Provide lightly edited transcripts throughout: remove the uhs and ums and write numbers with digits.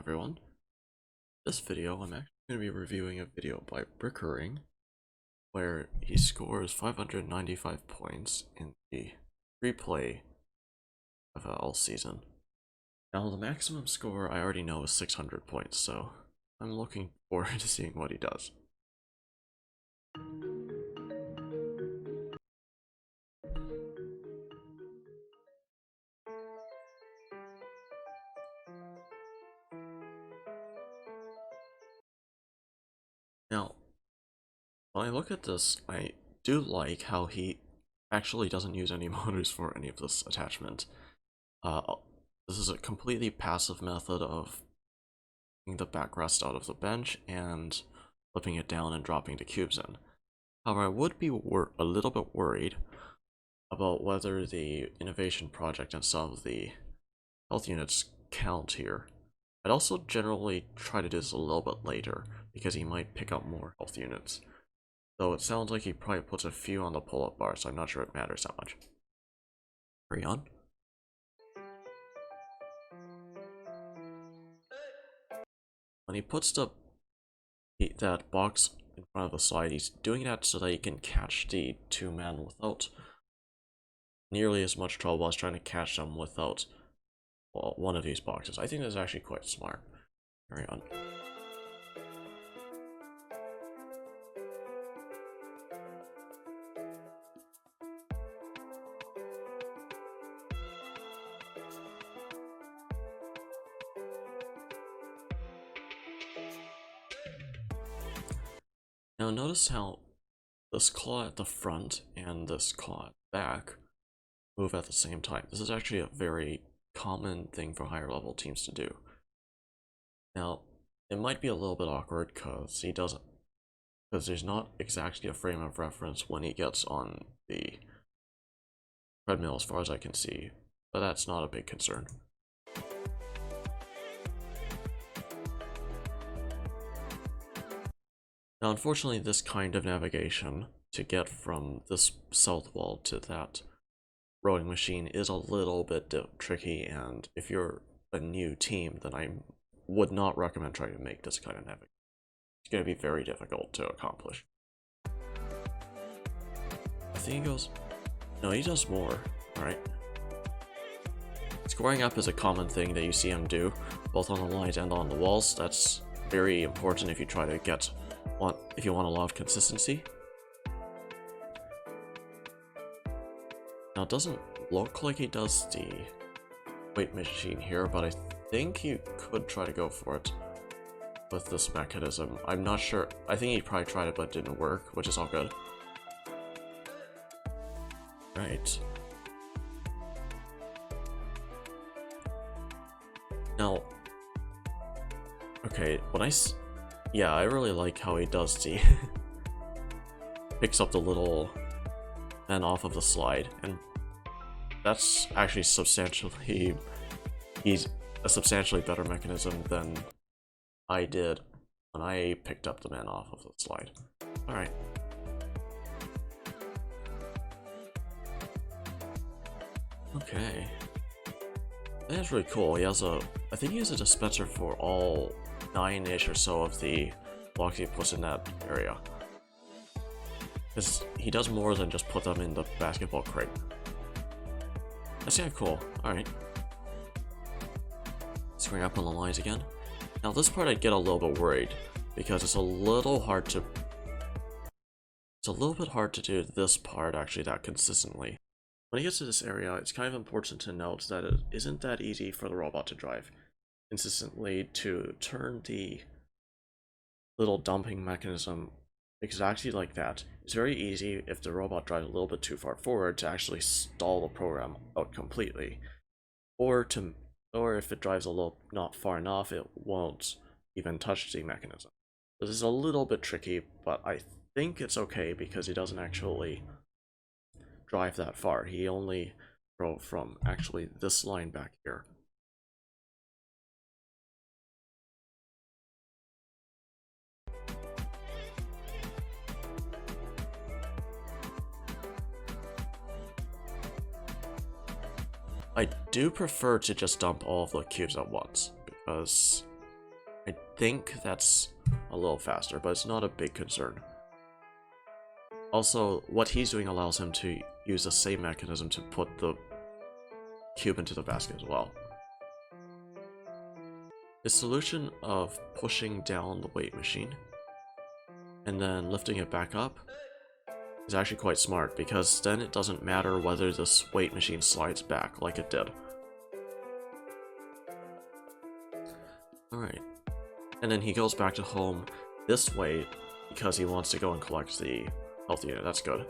everyone. This video, I'm actually going to be reviewing a video by Brickering, where he scores 595 points in the free-play FLL season. Now, the maximum score I already know is 600 points, so I'm looking forward to seeing what he does. Now, when I look at this, I do like how he actually doesn't use any motors for any of this attachment. This is a completely passive method of taking the backrest out of the bench and flipping it down and dropping the cubes in. However, I would be a little bit worried about whether the innovation project and some of the health units count here. I'd also generally try to do this a little bit later, because he might pick up more health units. Though it sounds like he probably puts a few on the pull-up bar, so I'm not sure it matters that much. Carry on. When he puts that box in front of the slide, he's doing that so that he can catch the two men without nearly as much trouble as trying to catch them without, well, one of these boxes. I think that's actually quite smart. Carry on. Now notice how this claw at the front and this claw at the back move at the same time. This is actually a very common thing for higher level teams to do. Now, it might be a little bit awkward because there's not exactly a frame of reference when he gets on the treadmill as far as I can see, but that's not a big concern. Now, unfortunately, this kind of navigation to get from this south wall to that rowing machine is a little bit tricky, and if you're a new team, then I would not recommend trying to make this kind of navigation. It's going to be very difficult to accomplish. I think he goes... No, he does more. Alright. Scoring up is a common thing that you see him do, both on the lines and on the walls. That's very important if you try to get... if you want a lot of consistency. Now, it doesn't look like he does the weight machine here, but I think you could try to go for it with this mechanism. I'm not sure. I think he probably tried it, but it didn't work, which is all good. Right. Now, okay, yeah, I really like how he does the picks up the little men off of the slide, and that's actually he's a substantially better mechanism than I did when I picked up the men off of the slide. Alright. Okay. That's really cool. He has I think he has a dispenser for all 9-ish or so of the blocks he puts in that area. Because he does more than just put them in the basketball crate. That's kind of cool. Alright. Squaring up on the lines again. Now this part I'd get a little bit worried, because it's a little bit hard to do this part actually that consistently. When he gets to this area, it's kind of important to note that it isn't that easy for the robot to drive consistently to turn the little dumping mechanism exactly like that. It's very easy if the robot drives a little bit too far forward to actually stall the program out completely, or if it drives a little not far enough, it won't even touch the mechanism. This is a little bit tricky, but I think it's okay because he doesn't actually drive that far. He only drove from actually this line back here. I do prefer to just dump all of the cubes at once, because I think that's a little faster, but it's not a big concern. Also, what he's doing allows him to use the same mechanism to put the cube into the basket as well. His solution of pushing down the weight machine and then lifting it back up is actually quite smart, because then it doesn't matter whether this weight machine slides back like it did. Alright. And then he goes back to home this way because he wants to go and collect the health unit. That's good.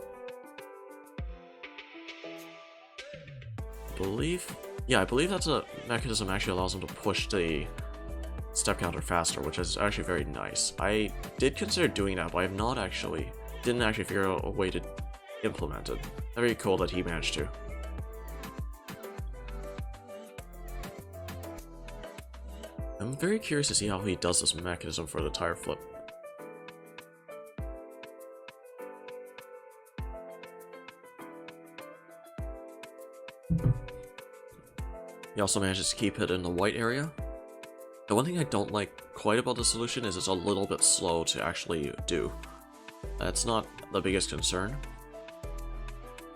I believe that's a mechanism actually allows him to push the step counter faster, which is actually very nice. I did consider doing that, but didn't actually figure out a way to implement it. Very cool that he managed to. I'm very curious to see how he does this mechanism for the tire flip. He also manages to keep it in the white area. The one thing I don't like quite about the solution is it's a little bit slow to actually do. That's not the biggest concern.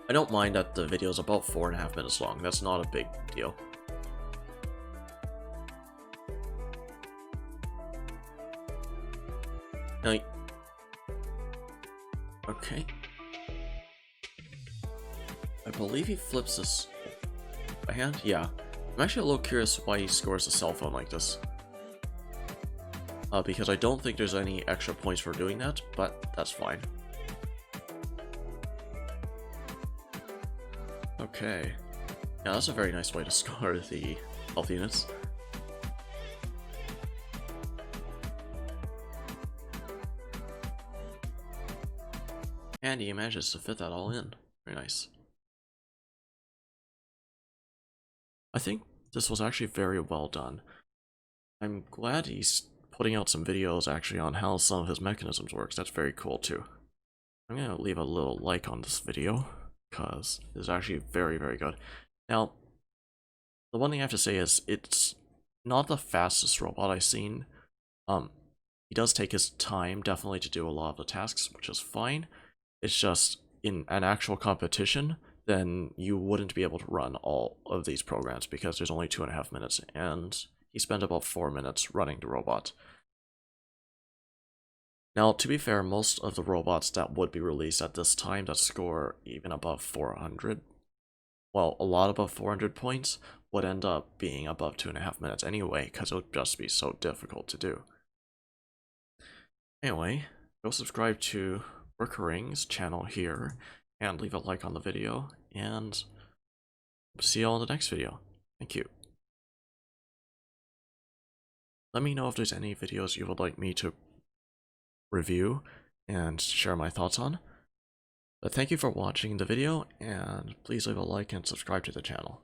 I don't mind that the video is about 4.5 minutes long. That's not a big deal. Now, okay. I believe he flips this by hand? Yeah. I'm actually a little curious why he scores a cell phone like this. Because I don't think there's any extra points for doing that, but that's fine. Okay. Yeah, that's a very nice way to score the health units. And he manages to fit that all in. Very nice. I think this was actually very well done. I'm glad he's putting out some videos actually on how some of his mechanisms works. That's very cool too. I'm gonna leave a little like on this video because it's actually very, very good. Now, the one thing I have to say is it's not the fastest robot I've seen. He does take his time definitely to do a lot of the tasks, which is fine. It's just in an actual competition, then you wouldn't be able to run all of these programs because there's only 2.5 minutes, and he spent about 4 minutes running the robot. Now, to be fair, most of the robots that would be released at this time that score even above 400, well, a lot above 400 points, would end up being above 2.5 minutes anyway, because it would just be so difficult to do. Anyway, go subscribe to Brickering's channel here, and leave a like on the video, and see you all in the next video. Thank you. Let me know if there's any videos you would like me to review and share my thoughts on. But thank you for watching the video, and please leave a like and subscribe to the channel.